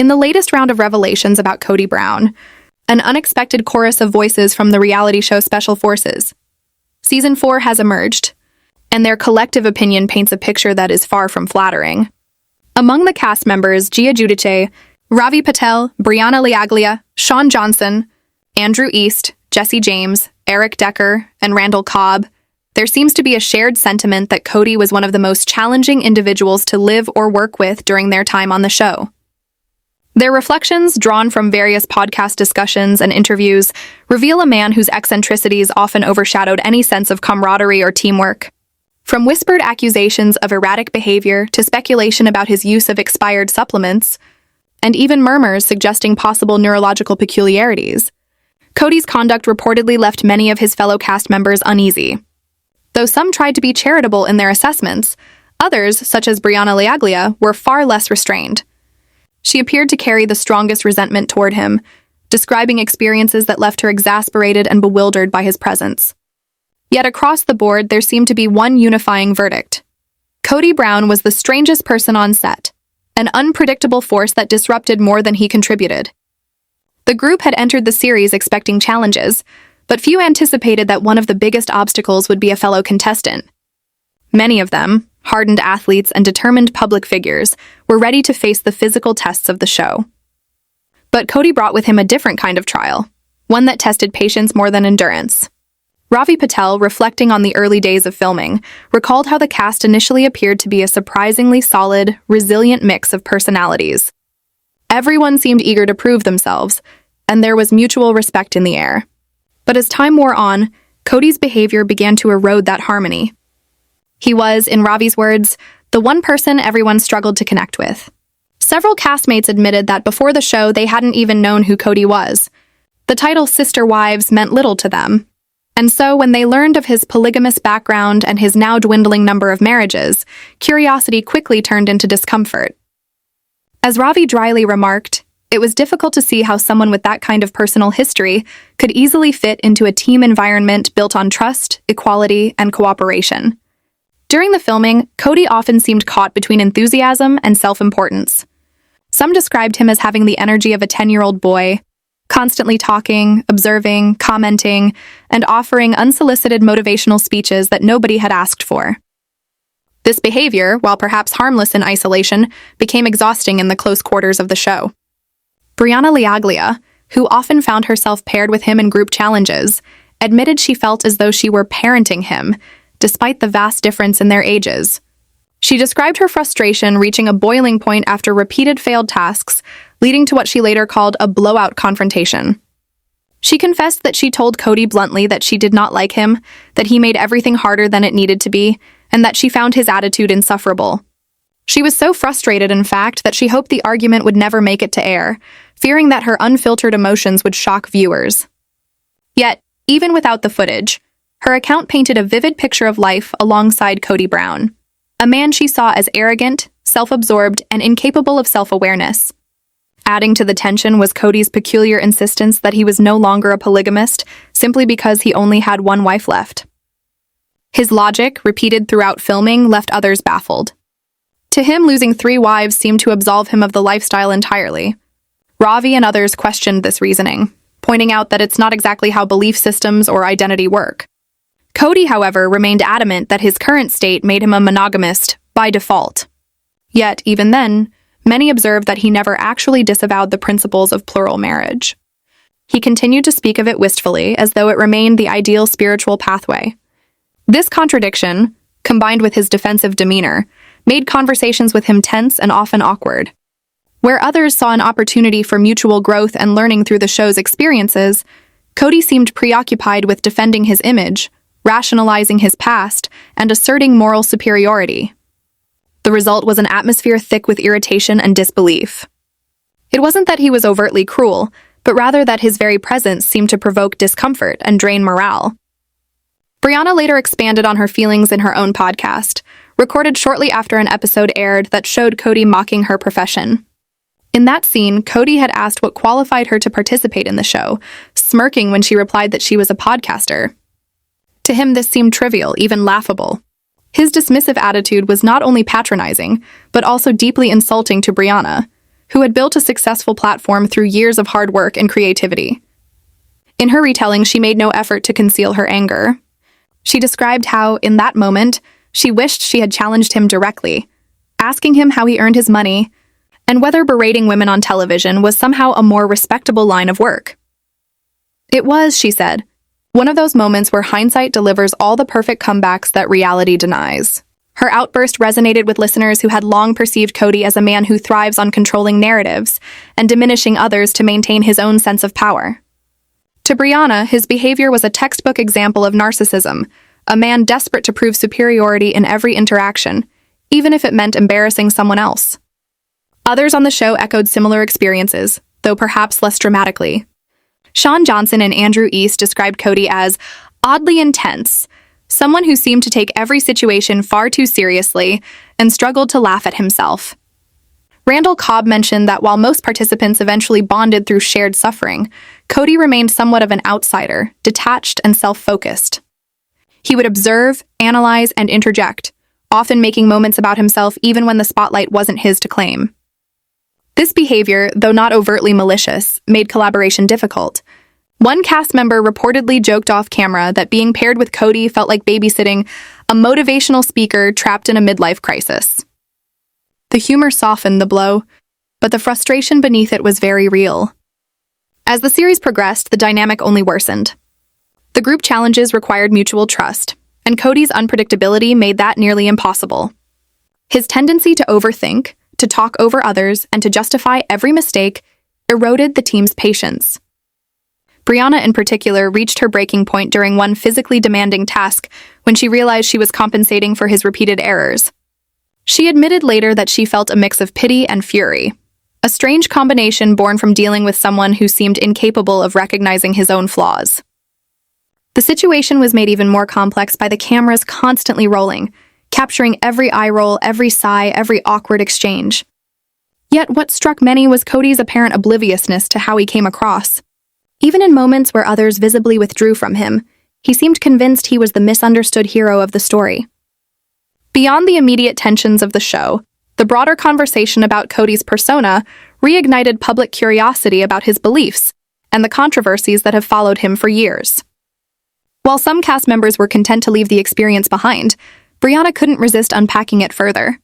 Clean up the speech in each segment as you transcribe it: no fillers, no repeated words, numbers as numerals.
In the latest round of revelations about Cody Brown, an unexpected chorus of voices from the reality show Special Forces, Season 4 has emerged, and their collective opinion paints a picture that is far from flattering. Among the cast members, Gia Giudice, Ravi Patel, Brianna Liaglia, Sean Johnson, Andrew East, Jesse James, Eric Decker, and Randall Cobb, there seems to be a shared sentiment that Cody was one of the most challenging individuals to live or work with during their time on the show. Their reflections, drawn from various podcast discussions and interviews, reveal a man whose eccentricities often overshadowed any sense of camaraderie or teamwork. From whispered accusations of erratic behavior to speculation about his use of expired supplements, and even murmurs suggesting possible neurological peculiarities, Cody's conduct reportedly left many of his fellow cast members uneasy. Though some tried to be charitable in their assessments, others, such as Brianna Liaglia, were far less restrained. She appeared to carry the strongest resentment toward him, describing experiences that left her exasperated and bewildered by his presence. Yet across the board, there seemed to be one unifying verdict. Cody Brown was the strangest person on set, an unpredictable force that disrupted more than he contributed. The group had entered the series expecting challenges, but few anticipated that one of the biggest obstacles would be a fellow contestant. Many of them, hardened athletes and determined public figures, were ready to face the physical tests of the show. But Cody brought with him a different kind of trial, one that tested patience more than endurance. Ravi Patel, reflecting on the early days of filming, recalled how the cast initially appeared to be a surprisingly solid, resilient mix of personalities. Everyone seemed eager to prove themselves, and there was mutual respect in the air. But as time wore on, Cody's behavior began to erode that harmony. He was, in Ravi's words, the one person everyone struggled to connect with. Several castmates admitted that before the show they hadn't even known who Cody was. The title Sister Wives meant little to them. And so when they learned of his polygamous background and his now dwindling number of marriages, curiosity quickly turned into discomfort. As Ravi dryly remarked, it was difficult to see how someone with that kind of personal history could easily fit into a team environment built on trust, equality, and cooperation. During the filming, Cody often seemed caught between enthusiasm and self-importance. Some described him as having the energy of a 10-year-old boy, constantly talking, observing, commenting, and offering unsolicited motivational speeches that nobody had asked for. This behavior, while perhaps harmless in isolation, became exhausting in the close quarters of the show. Brianna Liaglia, who often found herself paired with him in group challenges, admitted she felt as though she were parenting him, despite the vast difference in their ages. She described her frustration reaching a boiling point after repeated failed tasks, leading to what she later called a blowout confrontation. She confessed that she told Cody bluntly that she did not like him, that he made everything harder than it needed to be, and that she found his attitude insufferable. She was so frustrated, in fact, that she hoped the argument would never make it to air, fearing that her unfiltered emotions would shock viewers. Yet, even without the footage, her account painted a vivid picture of life alongside Cody Brown, a man she saw as arrogant, self-absorbed, and incapable of self-awareness. Adding to the tension was Cody's peculiar insistence that he was no longer a polygamist simply because he only had one wife left. His logic, repeated throughout filming, left others baffled. To him, losing 3 wives seemed to absolve him of the lifestyle entirely. Ravi and others questioned this reasoning, pointing out that it's not exactly how belief systems or identity work. Cody, however, remained adamant that his current state made him a monogamist by default. Yet, even then, many observed that he never actually disavowed the principles of plural marriage. He continued to speak of it wistfully, as though it remained the ideal spiritual pathway. This contradiction, combined with his defensive demeanor, made conversations with him tense and often awkward. Where others saw an opportunity for mutual growth and learning through the show's experiences, Cody seemed preoccupied with defending his image, rationalizing his past, and asserting moral superiority. The result was an atmosphere thick with irritation and disbelief. It wasn't that he was overtly cruel, but rather that his very presence seemed to provoke discomfort and drain morale. Brianna later expanded on her feelings in her own podcast, recorded shortly after an episode aired that showed Cody mocking her profession. In that scene, Cody had asked what qualified her to participate in the show, smirking when she replied that she was a podcaster. To him, this seemed trivial, even laughable. His dismissive attitude was not only patronizing, but also deeply insulting to Brianna, who had built a successful platform through years of hard work and creativity. In her retelling, she made no effort to conceal her anger. She described how, in that moment, she wished she had challenged him directly, asking him how he earned his money, and whether berating women on television was somehow a more respectable line of work. It was, she said, one of those moments where hindsight delivers all the perfect comebacks that reality denies. Her outburst resonated with listeners who had long perceived Cody as a man who thrives on controlling narratives and diminishing others to maintain his own sense of power. To Brianna, his behavior was a textbook example of narcissism, a man desperate to prove superiority in every interaction, even if it meant embarrassing someone else. Others on the show echoed similar experiences, though perhaps less dramatically. Sean Johnson and Andrew East described Cody as oddly intense, someone who seemed to take every situation far too seriously and struggled to laugh at himself. Randall Cobb mentioned that while most participants eventually bonded through shared suffering, Cody remained somewhat of an outsider, detached and self-focused. He would observe, analyze, and interject, often making moments about himself even when the spotlight wasn't his to claim. This behavior, though not overtly malicious, made collaboration difficult. One cast member reportedly joked off camera that being paired with Cody felt like babysitting a motivational speaker trapped in a midlife crisis. The humor softened the blow, but the frustration beneath it was very real. As the series progressed, the dynamic only worsened. The group challenges required mutual trust, and Cody's unpredictability made that nearly impossible. His tendency to overthink, to talk over others, and to justify every mistake eroded the team's patience. Brianna, in particular, reached her breaking point during one physically demanding task when she realized she was compensating for his repeated errors. She admitted later that she felt a mix of pity and fury, a strange combination born from dealing with someone who seemed incapable of recognizing his own flaws. The situation was made even more complex by the cameras constantly rolling, capturing every eye roll, every sigh, every awkward exchange. Yet what struck many was Cody's apparent obliviousness to how he came across. Even in moments where others visibly withdrew from him, he seemed convinced he was the misunderstood hero of the story. Beyond the immediate tensions of the show, the broader conversation about Cody's persona reignited public curiosity about his beliefs and the controversies that have followed him for years. While some cast members were content to leave the experience behind, Brianna couldn't resist unpacking it further.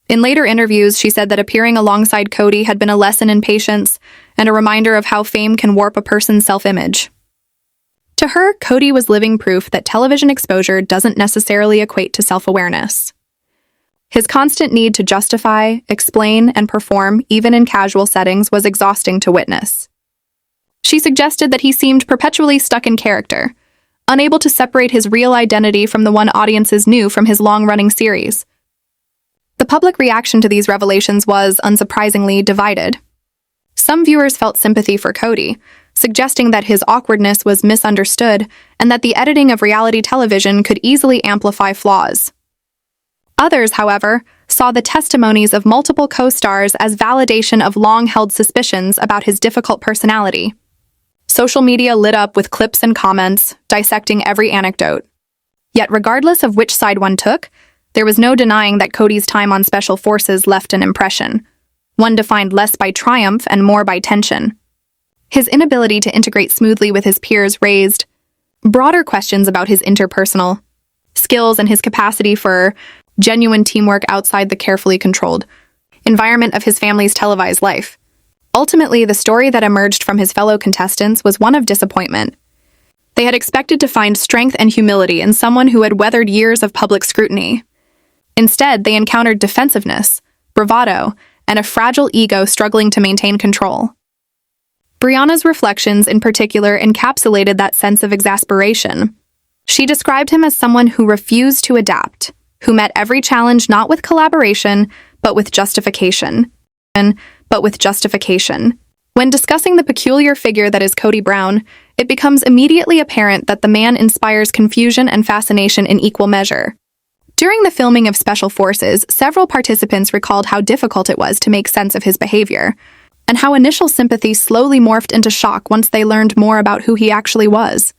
In later interviews, she said that appearing alongside Cody had been a lesson in patience and a reminder of how fame can warp a person's self-image. To her, Cody was living proof that television exposure doesn't necessarily equate to self-awareness. His constant need to justify, explain, and perform, even in casual settings, was exhausting to witness. She suggested that he seemed perpetually stuck in character, unable to separate his real identity from the one audiences knew from his long-running series. The public reaction to these revelations was, unsurprisingly, divided. Some viewers felt sympathy for Cody, suggesting that his awkwardness was misunderstood and that the editing of reality television could easily amplify flaws. Others, however, saw the testimonies of multiple co-stars as validation of long-held suspicions about his difficult personality. Social media lit up with clips and comments, dissecting every anecdote. Yet regardless of which side one took, there was no denying that Cody's time on Special Forces left an impression, one defined less by triumph and more by tension. His inability to integrate smoothly with his peers raised broader questions about his interpersonal skills and his capacity for genuine teamwork outside the carefully controlled environment of his family's televised life. Ultimately, the story that emerged from his fellow contestants was one of disappointment. They had expected to find strength and humility in someone who had weathered years of public scrutiny. Instead, they encountered defensiveness, bravado, and a fragile ego struggling to maintain control. Brianna's reflections, in particular, encapsulated that sense of exasperation. She described him as someone who refused to adapt, who met every challenge not with collaboration, but with justification. When discussing the peculiar figure that is Cody Brown, it becomes immediately apparent that the man inspires confusion and fascination in equal measure. During the filming of Special Forces, several participants recalled how difficult it was to make sense of his behavior, and how initial sympathy slowly morphed into shock once they learned more about who he actually was.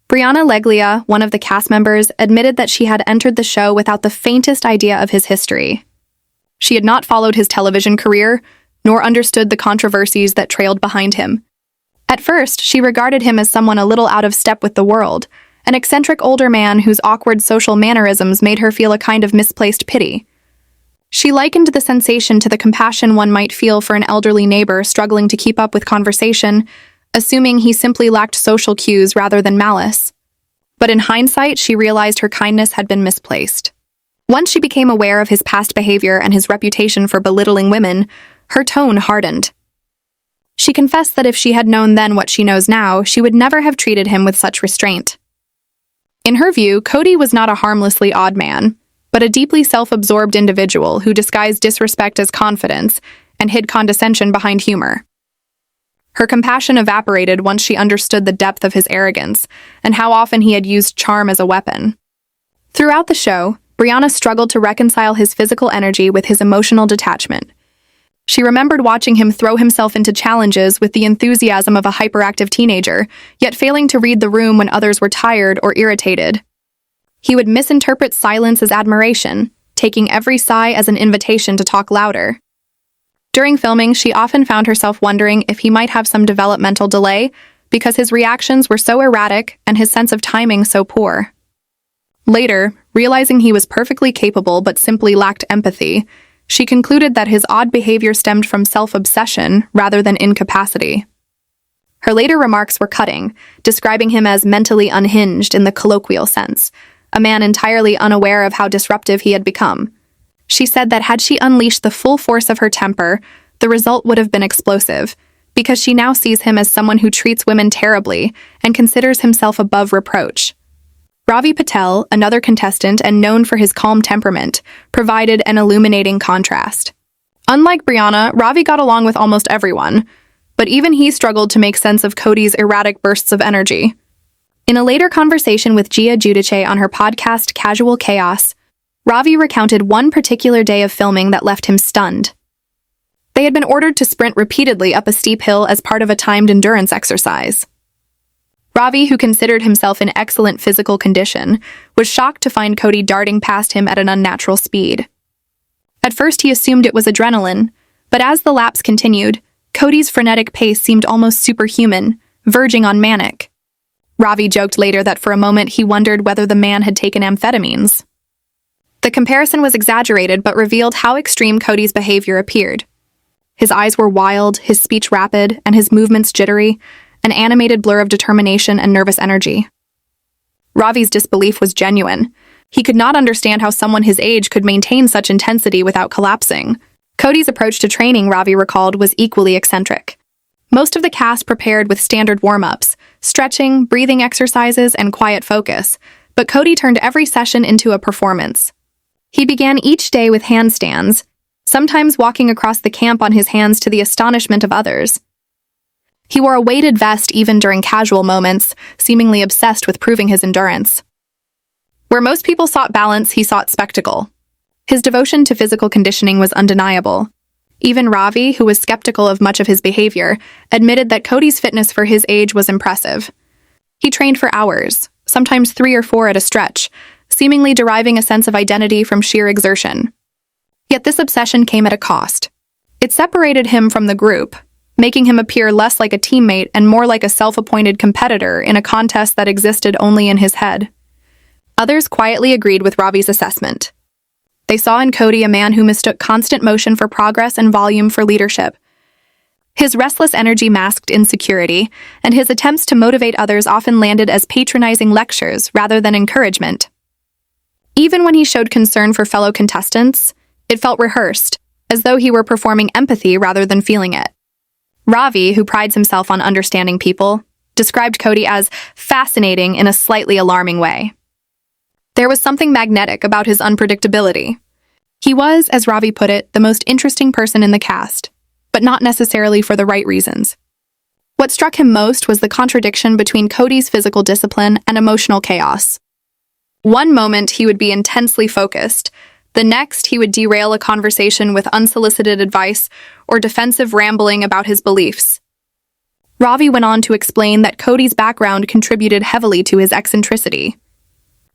Brianna Leglia, one of the cast members, admitted that she had entered the show without the faintest idea of his history. She had not followed his television career, nor understood the controversies that trailed behind him. At first, she regarded him as someone a little out of step with the world, an eccentric older man whose awkward social mannerisms made her feel a kind of misplaced pity. She likened the sensation to the compassion one might feel for an elderly neighbor struggling to keep up with conversation, assuming he simply lacked social cues rather than malice. But in hindsight, she realized her kindness had been misplaced. Once she became aware of his past behavior and his reputation for belittling women, her tone hardened. She confessed that if she had known then what she knows now, she would never have treated him with such restraint. In her view, Cody was not a harmlessly odd man, but a deeply self-absorbed individual who disguised disrespect as confidence and hid condescension behind humor. Her compassion evaporated once she understood the depth of his arrogance and how often he had used charm as a weapon. Throughout the show, Brianna struggled to reconcile his physical energy with his emotional detachment. She remembered watching him throw himself into challenges with the enthusiasm of a hyperactive teenager, yet failing to read the room when others were tired or irritated. He would misinterpret silence as admiration, taking every sigh as an invitation to talk louder. During filming, she often found herself wondering if he might have some developmental delay because his reactions were so erratic and his sense of timing so poor. Later, realizing he was perfectly capable but simply lacked empathy, she concluded that his odd behavior stemmed from self-obsession rather than incapacity. Her later remarks were cutting, describing him as mentally unhinged in the colloquial sense, a man entirely unaware of how disruptive he had become. She said that had she unleashed the full force of her temper, the result would have been explosive, because she now sees him as someone who treats women terribly and considers himself above reproach. Ravi Patel, another contestant and known for his calm temperament, provided an illuminating contrast. Unlike Brianna, Ravi got along with almost everyone, but even he struggled to make sense of Cody's erratic bursts of energy. In a later conversation with Gia Giudice on her podcast Casual Chaos, Ravi recounted one particular day of filming that left him stunned. They had been ordered to sprint repeatedly up a steep hill as part of a timed endurance exercise. Ravi, who considered himself in excellent physical condition, was shocked to find Cody darting past him at an unnatural speed. At first he assumed it was adrenaline, but as the laps continued, Cody's frenetic pace seemed almost superhuman, verging on manic. Ravi joked later that for a moment he wondered whether the man had taken amphetamines. The comparison was exaggerated but revealed how extreme Cody's behavior appeared. His eyes were wild, his speech rapid, and his movements jittery, an animated blur of determination and nervous energy. Ravi's disbelief was genuine. He could not understand how someone his age could maintain such intensity without collapsing. Cody's approach to training, Ravi recalled, was equally eccentric. Most of the cast prepared with standard warm-ups, stretching, breathing exercises, and quiet focus, but Cody turned every session into a performance. He began each day with handstands, sometimes walking across the camp on his hands to the astonishment of others. He wore a weighted vest even during casual moments, seemingly obsessed with proving his endurance. Where most people sought balance, he sought spectacle. His devotion to physical conditioning was undeniable. Even Ravi, who was skeptical of much of his behavior, admitted that Cody's fitness for his age was impressive. He trained for hours, sometimes 3 or 4 at a stretch, seemingly deriving a sense of identity from sheer exertion. Yet this obsession came at a cost. It separated him from the group, making him appear less like a teammate and more like a self-appointed competitor in a contest that existed only in his head. Others quietly agreed with Ravi's assessment. They saw in Cody a man who mistook constant motion for progress and volume for leadership. His restless energy masked insecurity, and his attempts to motivate others often landed as patronizing lectures rather than encouragement. Even when he showed concern for fellow contestants, it felt rehearsed, as though he were performing empathy rather than feeling it. Ravi, who prides himself on understanding people, described Cody as fascinating in a slightly alarming way. There was something magnetic about his unpredictability. He was, as Ravi put it, the most interesting person in the cast, but not necessarily for the right reasons. What struck him most was the contradiction between Cody's physical discipline and emotional chaos. One moment he would be intensely focused, the next he would derail a conversation with unsolicited advice or defensive rambling about his beliefs. Ravi went on to explain that Cody's background contributed heavily to his eccentricity.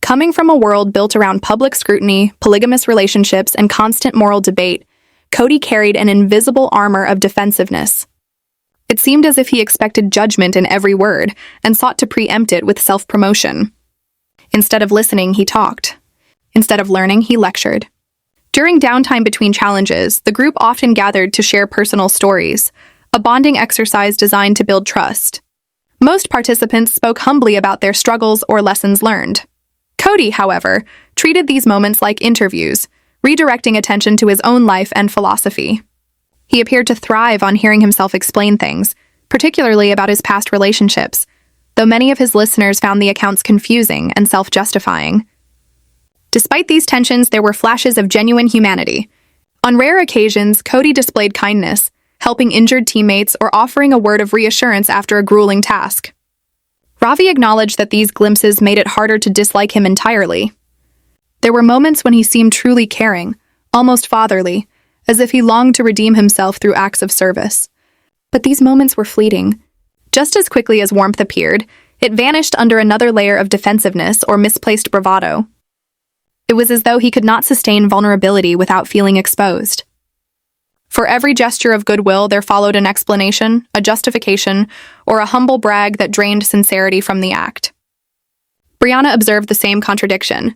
Coming from a world built around public scrutiny, polygamous relationships, and constant moral debate, Cody carried an invisible armor of defensiveness. It seemed as if he expected judgment in every word and sought to preempt it with self-promotion. Instead of listening, he talked. Instead of learning, he lectured. During downtime between challenges, the group often gathered to share personal stories, a bonding exercise designed to build trust. Most participants spoke humbly about their struggles or lessons learned. Cody, however, treated these moments like interviews, redirecting attention to his own life and philosophy. He appeared to thrive on hearing himself explain things, particularly about his past relationships, though many of his listeners found the accounts confusing and self-justifying. Despite these tensions, there were flashes of genuine humanity. On rare occasions, Cody displayed kindness, helping injured teammates or offering a word of reassurance after a grueling task. Ravi acknowledged that these glimpses made it harder to dislike him entirely. There were moments when he seemed truly caring, almost fatherly, as if he longed to redeem himself through acts of service. But these moments were fleeting. Just as quickly as warmth appeared, it vanished under another layer of defensiveness or misplaced bravado. It was as though he could not sustain vulnerability without feeling exposed. For every gesture of goodwill, there followed an explanation, a justification, or a humble brag that drained sincerity from the act. Brianna observed the same contradiction.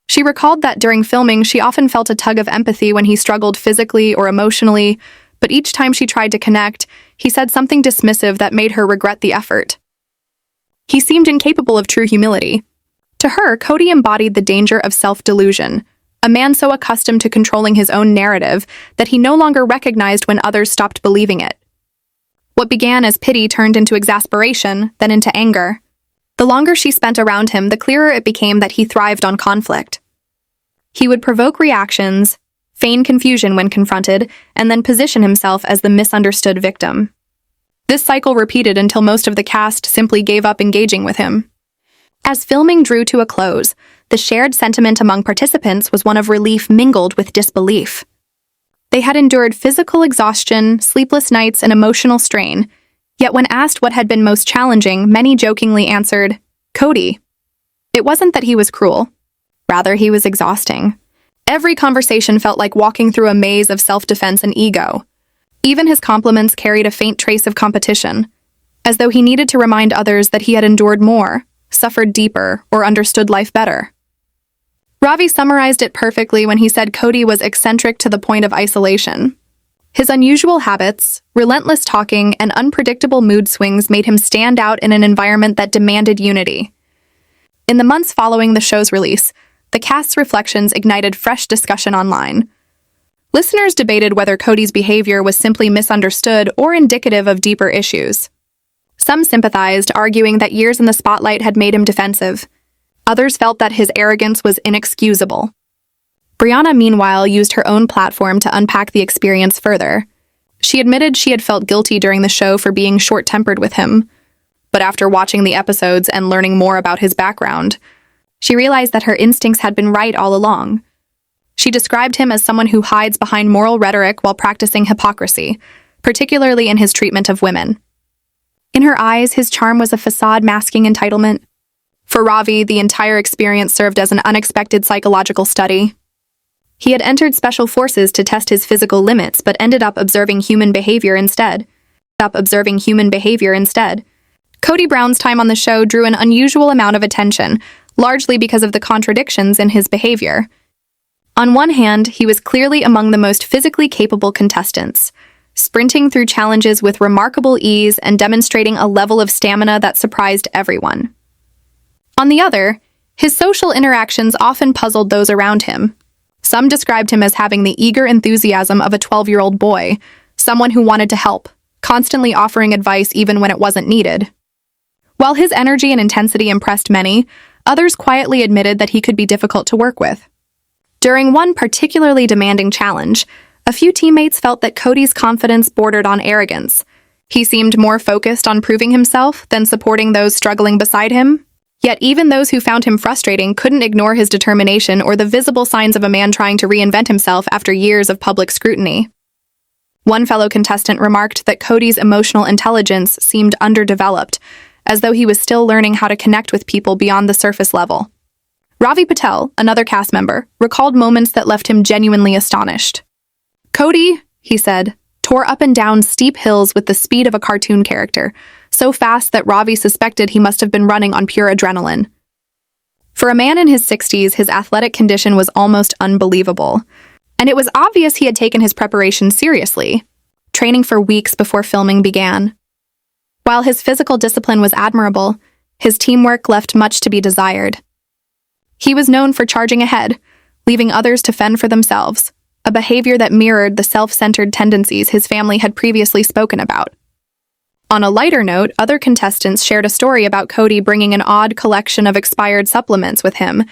She recalled that during filming, she often felt a tug of empathy when he struggled physically or emotionally, but each time she tried to connect, he said something dismissive that made her regret the effort. He seemed incapable of true humility. To her, Cody embodied the danger of self-delusion, a man so accustomed to controlling his own narrative that he no longer recognized when others stopped believing it. What began as pity turned into exasperation, then into anger. The longer she spent around him, the clearer it became that he thrived on conflict. He would provoke reactions, feign confusion when confronted, and then position himself as the misunderstood victim. This cycle repeated until most of the cast simply gave up engaging with him. As filming drew to a close, the shared sentiment among participants was one of relief mingled with disbelief. They had endured physical exhaustion, sleepless nights, and emotional strain, yet when asked what had been most challenging, many jokingly answered, Cody. It wasn't that he was cruel. Rather, he was exhausting. Every conversation felt like walking through a maze of self-defense and ego. Even his compliments carried a faint trace of competition, as though he needed to remind others that he had endured more, suffered deeper, or understood life better. Ravi summarized it perfectly when he said Cody was eccentric to the point of isolation. His unusual habits, relentless talking, and unpredictable mood swings made him stand out in an environment that demanded unity. In the months following the show's release, the cast's reflections ignited fresh discussion online. Listeners debated whether Cody's behavior was simply misunderstood or indicative of deeper issues. Some sympathized, arguing that years in the spotlight had made him defensive. Others felt that his arrogance was inexcusable. Brianna, meanwhile, used her own platform to unpack the experience further. She admitted she had felt guilty during the show for being short-tempered with him, but after watching the episodes and learning more about his background, she realized that her instincts had been right all along. She described him as someone who hides behind moral rhetoric while practicing hypocrisy, particularly in his treatment of women. In her eyes, his charm was a facade masking entitlement. For Ravi, the entire experience served as an unexpected psychological study. He had entered special forces to test his physical limits, but ended up observing human behavior instead. Cody Brown's time on the show drew an unusual amount of attention, largely because of the contradictions in his behavior. On one hand, he was clearly among the most physically capable contestants, sprinting through challenges with remarkable ease and demonstrating a level of stamina that surprised everyone. On the other, his social interactions often puzzled those around him. Some described him as having the eager enthusiasm of a 12-year-old boy, someone who wanted to help, constantly offering advice even when it wasn't needed. While his energy and intensity impressed many, others quietly admitted that he could be difficult to work with. During one particularly demanding challenge, a few teammates felt that Cody's confidence bordered on arrogance. He seemed more focused on proving himself than supporting those struggling beside him. Yet even those who found him frustrating couldn't ignore his determination or the visible signs of a man trying to reinvent himself after years of public scrutiny. One fellow contestant remarked that Cody's emotional intelligence seemed underdeveloped, as though he was still learning how to connect with people beyond the surface level. Ravi Patel, another cast member, recalled moments that left him genuinely astonished. Cody, he said, tore up and down steep hills with the speed of a cartoon character, so fast that Ravi suspected he must have been running on pure adrenaline. For a man in his 60s, his athletic condition was almost unbelievable, and it was obvious he had taken his preparation seriously, training for weeks before filming began. While his physical discipline was admirable, his teamwork left much to be desired. He was known for charging ahead, leaving others to fend for themselves, a behavior that mirrored the self-centered tendencies his family had previously spoken about. On a lighter note, other contestants shared a story about Cody bringing an odd collection of expired supplements with him